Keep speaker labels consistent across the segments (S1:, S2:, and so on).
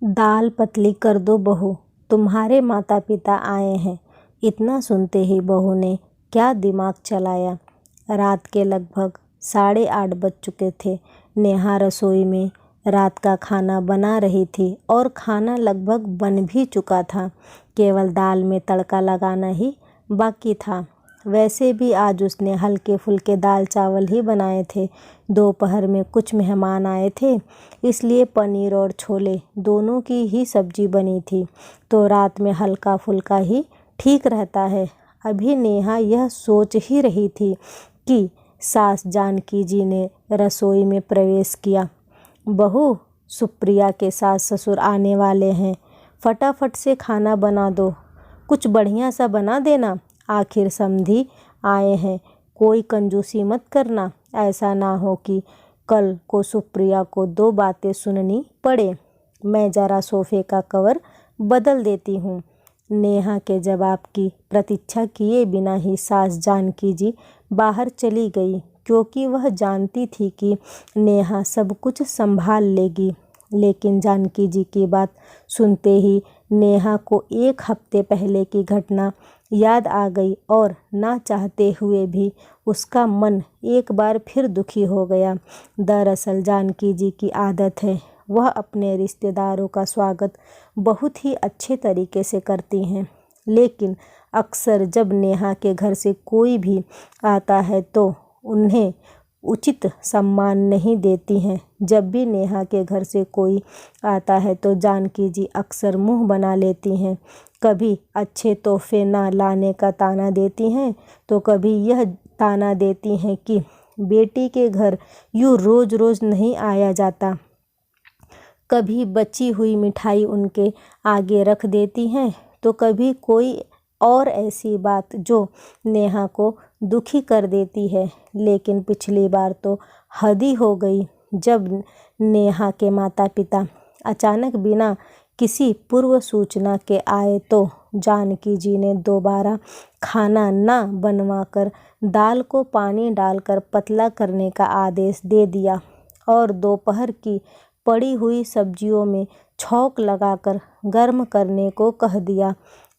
S1: दाल पतली कर दो बहू, तुम्हारे माता पिता आए हैं। इतना सुनते ही बहू ने क्या दिमाग चलाया। रात के लगभग 8:30 बज चुके थे। नेहा रसोई में रात का खाना बना रही थी और खाना लगभग बन भी चुका था। केवल दाल में तड़का लगाना ही बाकी था। वैसे भी आज उसने हल्के फुल्के दाल चावल ही बनाए थे। दोपहर में कुछ मेहमान आए थे, इसलिए पनीर और छोले दोनों की ही सब्जी बनी थी, तो रात में हल्का फुल्का ही ठीक रहता है। अभी नेहा यह सोच ही रही थी कि सास जानकी जी ने रसोई में प्रवेश किया। बहू, सुप्रिया के सास ससुर आने वाले हैं, फटाफट से खाना बना दो, कुछ बढ़िया सा बना देना। आखिर समधी आए हैं, कोई कंजूसी मत करना। ऐसा ना हो कि कल को सुप्रिया को 2 बातें सुननी पड़े। मैं ज़रा सोफ़े का कवर बदल देती हूँ। नेहा के जवाब की प्रतीक्षा किए बिना ही सास जानकी जी बाहर चली गई, क्योंकि वह जानती थी कि नेहा सब कुछ संभाल लेगी। लेकिन जानकी जी की बात सुनते ही नेहा को 1 हफ्ते पहले की घटना याद आ गई और ना चाहते हुए भी उसका मन एक बार फिर दुखी हो गया। दरअसल जानकी जी की आदत है, वह अपने रिश्तेदारों का स्वागत बहुत ही अच्छे तरीके से करती हैं, लेकिन अक्सर जब नेहा के घर से कोई भी आता है तो उन्हें उचित सम्मान नहीं देती हैं। जब भी नेहा के घर से कोई आता है तो जानकी जी अक्सर मुंह बना लेती हैं। कभी अच्छे तोहफे ना लाने का ताना देती हैं, तो कभी यह ताना देती हैं कि बेटी के घर यूँ रोज़ रोज़ नहीं आया जाता। कभी बची हुई मिठाई उनके आगे रख देती हैं, तो कभी कोई और ऐसी बात जो नेहा को दुखी कर देती है। लेकिन पिछली बार तो हद ही हो गई, जब नेहा के माता पिता अचानक बिना किसी पूर्व सूचना के आए तो जानकी जी ने दोबारा खाना ना बनवाकर दाल को पानी डालकर पतला करने का आदेश दे दिया और दोपहर की पड़ी हुई सब्जियों में छौंक लगाकर गर्म करने को कह दिया।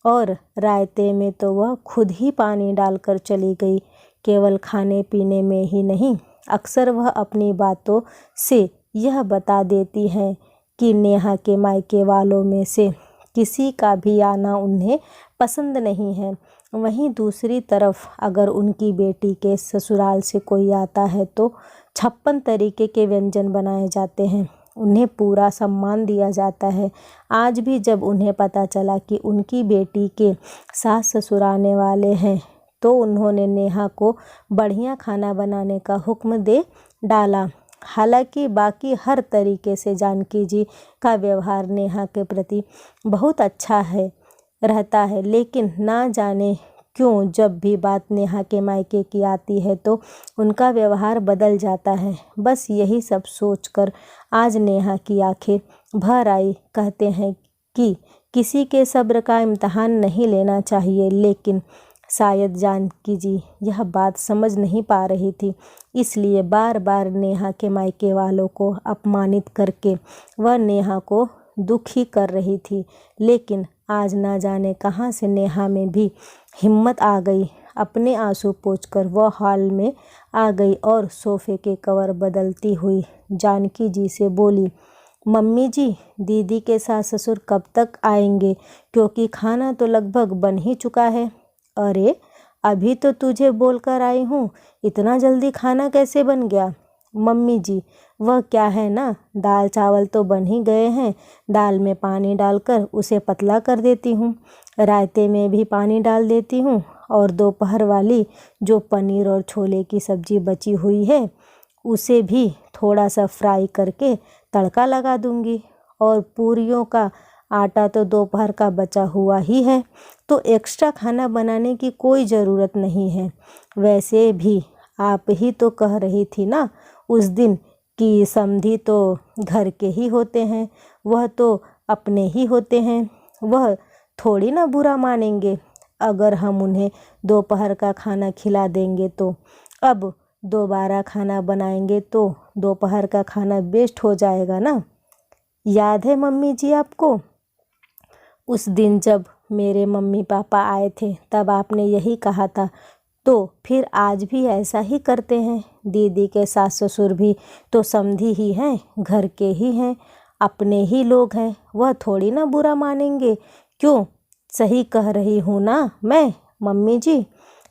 S1: और रायते में तो वह खुद ही पानी डालकर चली गई। केवल खाने पीने में ही नहीं, अक्सर वह अपनी बातों से यह बता देती हैं कि नेहा के मायके वालों में से किसी का भी आना उन्हें पसंद नहीं है। वहीं दूसरी तरफ अगर उनकी बेटी के ससुराल से कोई आता है तो 56 तरीके के व्यंजन बनाए जाते हैं, उन्हें पूरा सम्मान दिया जाता है। आज भी जब उन्हें पता चला कि उनकी बेटी के सास ससुर आने वाले हैं तो उन्होंने नेहा को बढ़िया खाना बनाने का हुक्म दे डाला। हालांकि बाकी हर तरीके से जानकी जी का व्यवहार नेहा के प्रति बहुत अच्छा रहता है, लेकिन ना जाने क्यों जब भी बात नेहा के मायके की आती है तो उनका व्यवहार बदल जाता है। बस यही सब सोचकर आज नेहा की आंखें भर आई। कहते हैं कि किसी के सब्र का इम्तिहान नहीं लेना चाहिए, लेकिन शायद जानकी जी यह बात समझ नहीं पा रही थी, इसलिए बार बार नेहा के मायके वालों को अपमानित करके वह नेहा को दुखी कर रही थी। लेकिन आज ना जाने कहां से नेहा में भी हिम्मत आ गई। अपने आंसू पोंछकर वह हॉल में आ गई और सोफे के कवर बदलती हुई जानकी जी से बोली, मम्मी जी, दीदी के सास ससुर कब तक आएंगे, क्योंकि खाना तो लगभग बन ही चुका है। अरे, अभी तो तुझे बोलकर आई हूँ, इतना जल्दी खाना कैसे बन गया। मम्मी जी, वह क्या है ना, दाल चावल तो बन ही गए हैं, दाल में पानी डालकर उसे पतला कर देती हूँ, रायते में भी पानी डाल देती हूँ और दोपहर वाली जो पनीर और छोले की सब्जी बची हुई है उसे भी थोड़ा सा फ्राई करके तड़का लगा दूंगी। और पूरियों का आटा तो दोपहर का बचा हुआ ही है, तो एक्स्ट्रा खाना बनाने की कोई ज़रूरत नहीं है। वैसे भी आप ही तो कह रही थी ना उस दिन कि समधी तो घर के ही होते हैं, वह तो अपने ही होते हैं, वह थोड़ी ना बुरा मानेंगे अगर हम उन्हें दोपहर का खाना खिला देंगे। तो अब दोबारा खाना बनाएंगे तो दोपहर का खाना वेस्ट हो जाएगा ना। याद है मम्मी जी आपको? उस दिन जब मेरे मम्मी पापा आए थे तब आपने यही कहा था, तो फिर आज भी ऐसा ही करते हैं। दीदी के सास ससुर भी तो समधी ही हैं, घर के ही हैं, अपने ही लोग हैं, वह थोड़ी ना बुरा मानेंगे। क्यों, सही कह रही हूँ ना मैं मम्मी जी?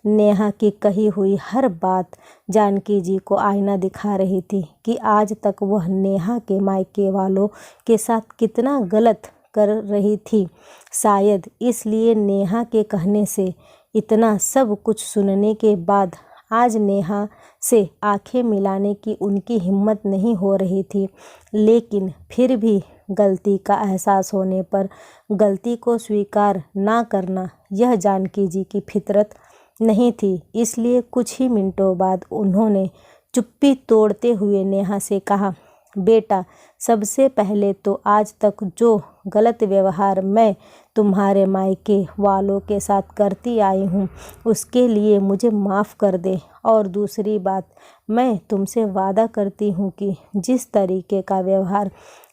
S1: नेहा की कही हुई हर बात जानकी जी को आईना दिखा रही थी कि आज तक वह नेहा के मायके वालों के साथ कितना गलत कर रही थी। शायद इसलिए नेहा के कहने से इतना सब कुछ सुनने के बाद आज नेहा से आंखें मिलाने की उनकी हिम्मत नहीं हो रही थी। लेकिन फिर भी गलती का एहसास होने पर गलती को स्वीकार ना करना यह जानकी जी की फितरत नहीं थी। इसलिए कुछ ही मिनटों बाद उन्होंने चुप्पी तोड़ते हुए नेहा से कहा, बेटा, सबसे पहले तो आज तक जो गलत व्यवहार मैं तुम्हारे मायके वालों के साथ करती आई हूँ उसके लिए मुझे माफ़ कर दे। और दूसरी बात, मैं तुमसे वादा करती हूँ कि जिस तरीके का व्यवहार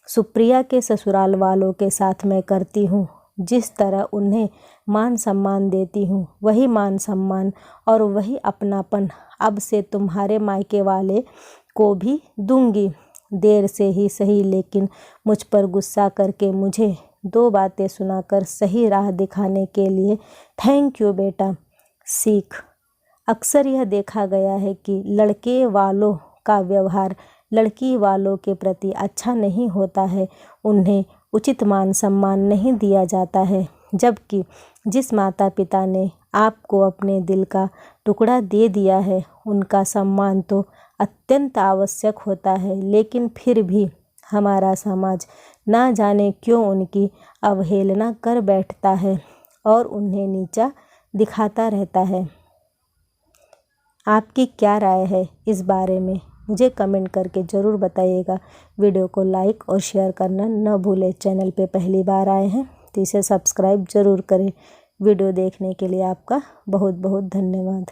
S1: सुप्रिया के ससुराल वालों के साथ मैं करती हूँ, जिस तरह उन्हें मान सम्मान देती हूँ, वही मान सम्मान और वही अपनापन अब से तुम्हारे मायके वाले को भी दूंगी। देर से ही सही, लेकिन मुझ पर गुस्सा करके मुझे 2 बातें सुनाकर सही राह दिखाने के लिए थैंक यू बेटा। सीख। अक्सर यह देखा गया है कि लड़के वालों का व्यवहार लड़की वालों के प्रति अच्छा नहीं होता है, उन्हें उचित मान सम्मान नहीं दिया जाता है। जबकि जिस माता पिता ने आपको अपने दिल का टुकड़ा दे दिया है उनका सम्मान तो अत्यंत आवश्यक होता है। लेकिन फिर भी हमारा समाज ना जाने क्यों उनकी अवहेलना कर बैठता है और उन्हें नीचा दिखाता रहता है। आपकी क्या राय है इस बारे में? मुझे कमेंट करके ज़रूर बताइएगा। वीडियो को लाइक और शेयर करना न भूलें। चैनल पे पहली बार आए हैं तो इसे सब्सक्राइब ज़रूर करें। वीडियो देखने के लिए आपका बहुत बहुत धन्यवाद।